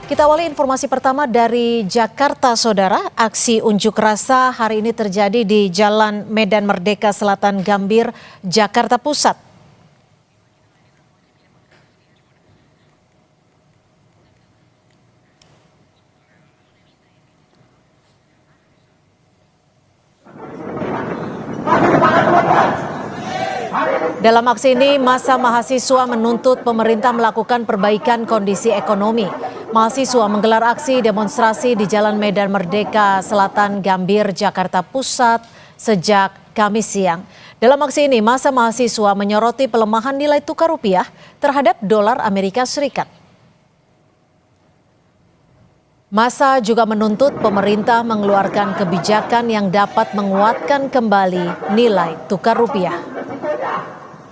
Kita awali informasi pertama dari Jakarta, Saudara. Aksi unjuk rasa hari ini terjadi di Jalan Medan Merdeka Selatan Gambir, Jakarta Pusat. Dalam aksi ini, massa mahasiswa menuntut pemerintah melakukan perbaikan kondisi ekonomi. Mahasiswa menggelar aksi demonstrasi di Jalan Medan Merdeka Selatan Gambir, Jakarta Pusat sejak Kamis siang. Dalam aksi ini, massa mahasiswa menyoroti pelemahan nilai tukar rupiah terhadap dolar Amerika Serikat. Massa juga menuntut pemerintah mengeluarkan kebijakan yang dapat menguatkan kembali nilai tukar rupiah.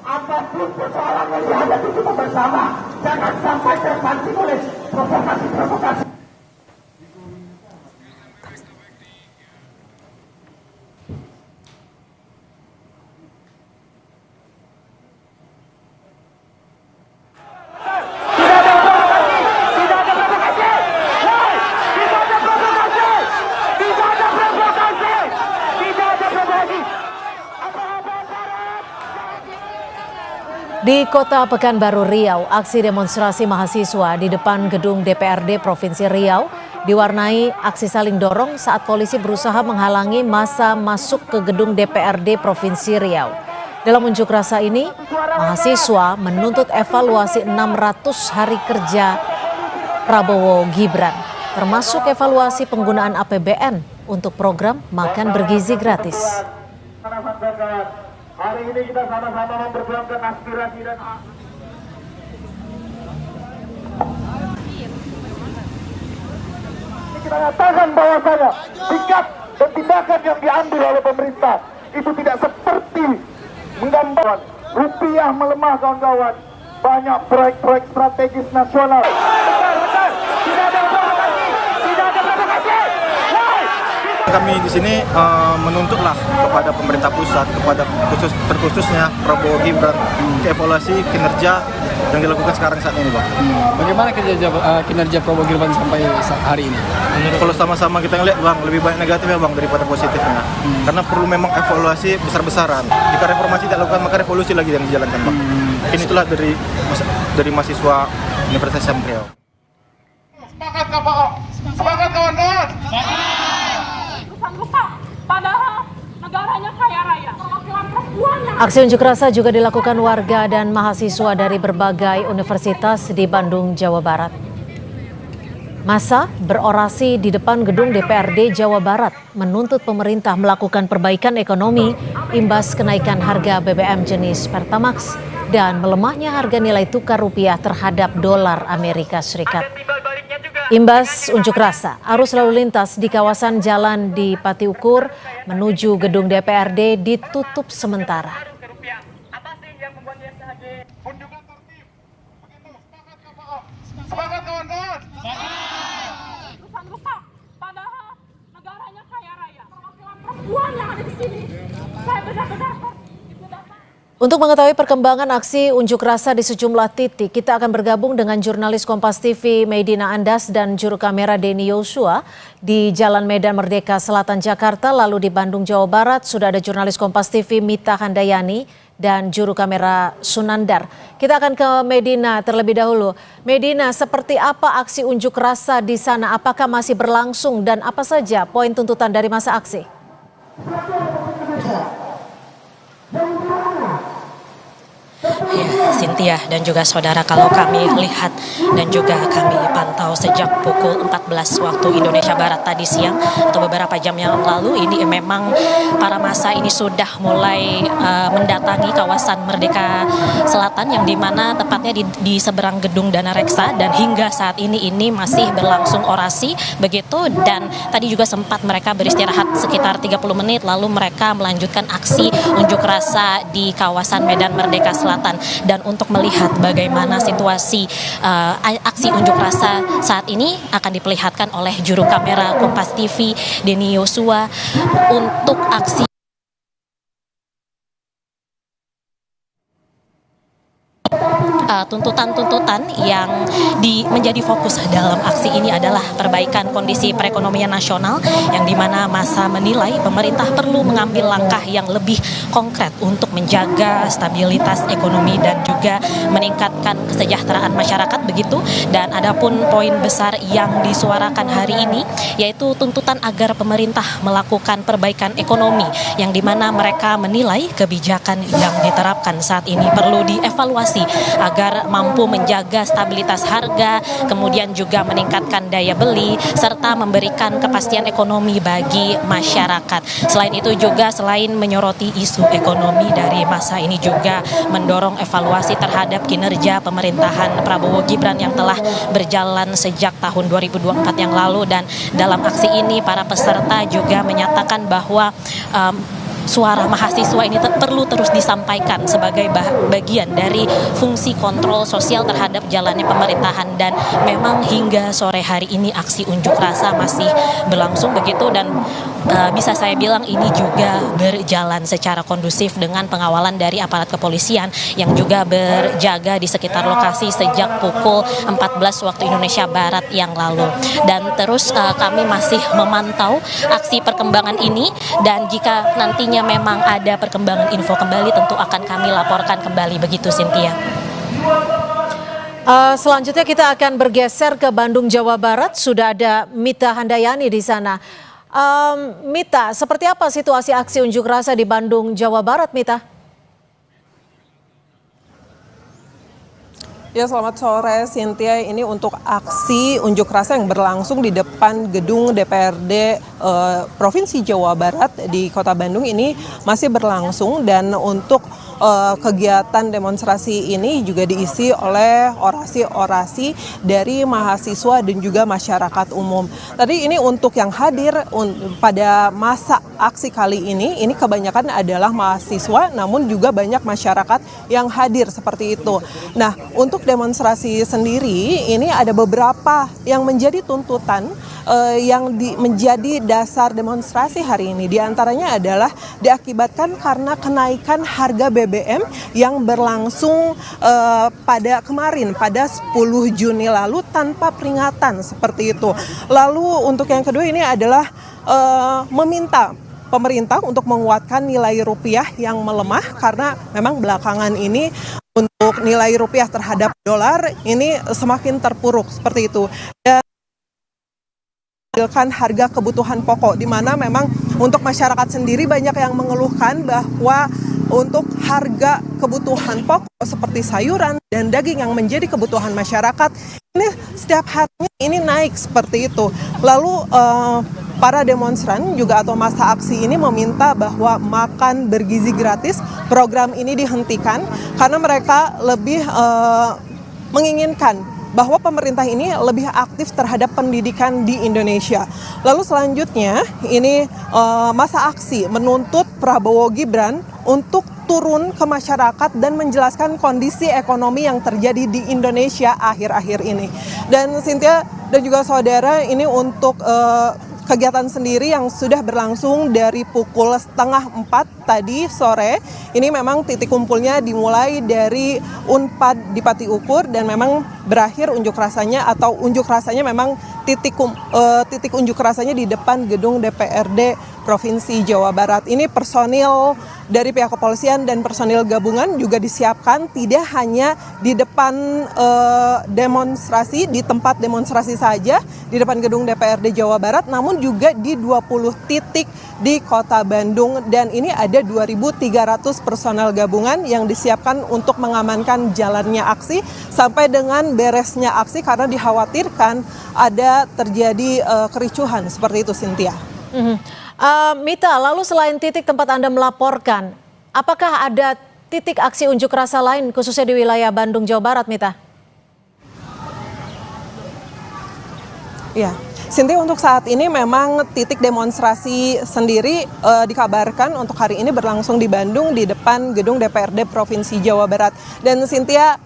Apapun persoalan yang dihadapi kita bersama, jangan sampai terpancing oleh provokasi-provokasi. Di Kota Pekanbaru, Riau, aksi demonstrasi mahasiswa di depan gedung DPRD Provinsi Riau diwarnai aksi saling dorong saat polisi berusaha menghalangi massa masuk ke gedung DPRD Provinsi Riau. Dalam unjuk rasa ini, mahasiswa menuntut evaluasi 600 hari kerja Prabowo Gibran, termasuk evaluasi penggunaan APBN untuk program makan bergizi gratis. Hari ini kita sama-sama memperjuangkan aspirasi dan kita nyatakan bahwasanya sikap dan tindakan yang diambil oleh pemerintah itu tidak seperti menggambarkan rupiah melemah, kawan-kawan. Banyak proyek-proyek strategis nasional. Kami di sini menuntutlah kepada pemerintah pusat, kepada terkhususnya Prabowo Gibran, evaluasi kinerja yang dilakukan sekarang saat ini, Bang. Bagaimana kinerja Prabowo Gibran sampai hari ini? Kalau sama-sama kita ngeliat, Bang, lebih banyak negatifnya, Bang, daripada positifnya. Karena perlu memang evaluasi besar-besaran. Jika reformasi tidak dilakukan, maka revolusi lagi yang dijalankan, Bang. Ini itulah dari mahasiswa Universitas Islam Riau. Semangat, Pak. Semangat, kawan-kawan. Padahal negaranya kaya raya. Aksi unjuk rasa juga dilakukan warga dan mahasiswa dari berbagai universitas di Bandung, Jawa Barat. Massa berorasi di depan gedung DPRD Jawa Barat menuntut pemerintah melakukan perbaikan ekonomi imbas kenaikan harga BBM jenis Pertamax dan melemahnya harga nilai tukar rupiah terhadap dolar Amerika Serikat. Imbas unjuk rasa, arus lalu lintas di kawasan jalan di Pati Ukur menuju gedung DPRD ditutup sementara. Semangat, kawan-kawan. Padahal negaranya kaya raya. Perempuan yang ada di sini, saya benar-benar. Untuk mengetahui perkembangan aksi unjuk rasa di sejumlah titik, kita akan bergabung dengan jurnalis Kompas TV Medina Andas dan juru kamera Denny Yosua di Jalan Medan Merdeka Selatan Jakarta. Lalu di Bandung, Jawa Barat sudah ada jurnalis Kompas TV Mita Handayani dan juru kamera Sunandar. Kita akan ke Medina terlebih dahulu. Medina, seperti apa aksi unjuk rasa di sana? Apakah masih berlangsung dan apa saja poin tuntutan dari masa aksi? Ya, Cynthia dan juga saudara, kalau kami lihat dan juga kami pantau sejak pukul 14 waktu Indonesia Barat tadi siang atau beberapa jam yang lalu, ini memang para massa ini sudah mulai mendatangi kawasan Merdeka Selatan yang dimana tepatnya di seberang gedung Dana Reksa, dan hingga saat ini masih berlangsung orasi begitu, dan tadi juga sempat mereka beristirahat sekitar 30 menit lalu mereka melanjutkan aksi unjuk rasa di kawasan Medan Merdeka Selatan. Dan untuk melihat bagaimana situasi aksi unjuk rasa saat ini akan diperlihatkan oleh juru kamera Kompas TV Denny Yosua untuk aksi tuntutan-tuntutan yang menjadi fokus dalam aksi ini adalah perbaikan kondisi perekonomian nasional, yang dimana massa menilai pemerintah perlu mengambil langkah yang lebih konkret untuk menjaga stabilitas ekonomi dan juga meningkatkan kesejahteraan masyarakat begitu. Dan adapun poin besar yang disuarakan hari ini yaitu tuntutan agar pemerintah melakukan perbaikan ekonomi, yang dimana mereka menilai kebijakan yang diterapkan saat ini perlu dievaluasi agar mampu menjaga stabilitas harga, kemudian juga meningkatkan daya beli, serta memberikan kepastian ekonomi bagi masyarakat. Selain itu juga, selain menyoroti isu ekonomi, dari masa ini juga mendorong evaluasi terhadap kinerja pemerintahan Prabowo Gibran yang telah berjalan sejak tahun 2024 yang lalu. Dan dalam aksi ini para peserta juga menyatakan bahwa suara mahasiswa ini perlu terus disampaikan sebagai bagian dari fungsi kontrol sosial terhadap jalannya pemerintahan. Dan memang hingga sore hari ini aksi unjuk rasa masih berlangsung begitu, dan bisa saya bilang ini juga berjalan secara kondusif dengan pengawalan dari aparat kepolisian yang juga berjaga di sekitar lokasi sejak pukul 14 waktu Indonesia Barat yang lalu. Dan terus kami masih memantau aksi perkembangan ini, dan jika nantinya memang ada perkembangan info kembali tentu akan kami laporkan kembali, begitu Cynthia. Selanjutnya kita akan bergeser ke Bandung, Jawa Barat. Sudah ada Mita Handayani di sana. Mita, seperti apa situasi aksi unjuk rasa di Bandung, Jawa Barat, Mita? Ya, selamat sore Cynthia. Ini untuk aksi unjuk rasa yang berlangsung di depan gedung DPRD Provinsi Jawa Barat di Kota Bandung ini masih berlangsung, dan untuk kegiatan demonstrasi ini juga diisi oleh orasi-orasi dari mahasiswa dan juga masyarakat umum. Tadi ini untuk yang hadir pada masa aksi kali ini kebanyakan adalah mahasiswa, namun juga banyak masyarakat yang hadir seperti itu. Nah, untuk demonstrasi sendiri ini ada beberapa yang menjadi tuntutan yang menjadi dasar demonstrasi hari ini. Di antaranya adalah diakibatkan karena kenaikan harga BBM yang berlangsung pada kemarin, pada 10 Juni lalu tanpa peringatan seperti itu. Lalu untuk yang kedua ini adalah meminta pemerintah untuk menguatkan nilai rupiah yang melemah, karena memang belakangan ini untuk nilai rupiah terhadap dolar ini semakin terpuruk seperti itu. Dan harga kebutuhan pokok, di mana memang untuk masyarakat sendiri banyak yang mengeluhkan bahwa untuk harga kebutuhan pokok seperti sayuran dan daging yang menjadi kebutuhan masyarakat ini setiap harinya ini naik seperti itu. Lalu para demonstran juga atau massa aksi ini meminta bahwa makan bergizi gratis program ini dihentikan, karena mereka lebih menginginkan bahwa pemerintah ini lebih aktif terhadap pendidikan di Indonesia. Lalu selanjutnya ini massa aksi menuntut Prabowo Gibran untuk turun ke masyarakat dan menjelaskan kondisi ekonomi yang terjadi di Indonesia akhir-akhir ini. Dan Cynthia dan juga saudara, ini untuk kegiatan sendiri yang sudah berlangsung dari pukul 3:30 tadi sore. Ini memang titik kumpulnya dimulai dari Unpad di Pati Ukur, dan memang berakhir unjuk rasanya memang titik unjuk rasanya di depan gedung DPRD Provinsi Jawa Barat. Ini personil dari pihak kepolisian dan personil gabungan juga disiapkan tidak hanya di depan demonstrasi, di tempat demonstrasi saja di depan gedung DPRD Jawa Barat, namun juga di 20 titik di Kota Bandung. Dan ini ada 2.300 personel gabungan yang disiapkan untuk mengamankan jalannya aksi sampai dengan beresnya aksi, karena dikhawatirkan ada terjadi kericuhan seperti itu, Cynthia. Mita, lalu selain titik tempat Anda melaporkan, apakah ada titik aksi unjuk rasa lain khususnya di wilayah Bandung, Jawa Barat, Mita? Ya, Cynthia, untuk saat ini memang titik demonstrasi sendiri dikabarkan untuk hari ini berlangsung di Bandung di depan gedung DPRD Provinsi Jawa Barat. Dan Cynthia,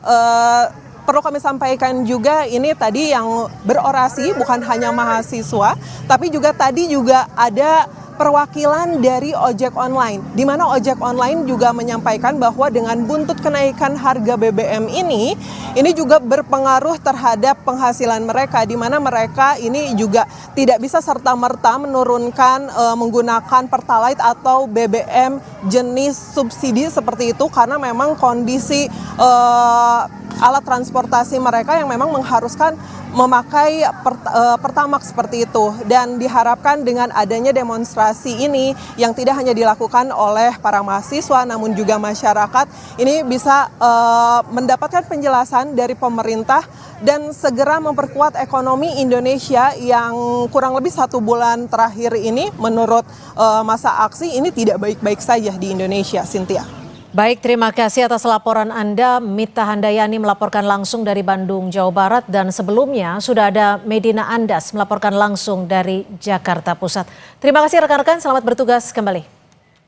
perlu kami sampaikan juga, ini tadi yang berorasi bukan hanya mahasiswa, tapi juga tadi juga ada perwakilan dari ojek online, di mana ojek online juga menyampaikan bahwa dengan buntut kenaikan harga BBM ini juga berpengaruh terhadap penghasilan mereka, di mana mereka ini juga tidak bisa serta-merta menurunkan menggunakan Pertalite atau BBM jenis subsidi seperti itu, karena memang kondisi alat transportasi mereka yang memang mengharuskan memakai Pertamax seperti itu. Dan diharapkan dengan adanya demonstrasi ini yang tidak hanya dilakukan oleh para mahasiswa namun juga masyarakat, ini bisa mendapatkan penjelasan dari pemerintah dan segera memperkuat ekonomi Indonesia yang kurang lebih 1 bulan terakhir ini menurut masa aksi ini tidak baik-baik saja di Indonesia, Cynthia. Baik, terima kasih atas laporan Anda. Mita Handayani melaporkan langsung dari Bandung, Jawa Barat. Dan sebelumnya sudah ada Medina Andas melaporkan langsung dari Jakarta Pusat. Terima kasih rekan-rekan, selamat bertugas kembali.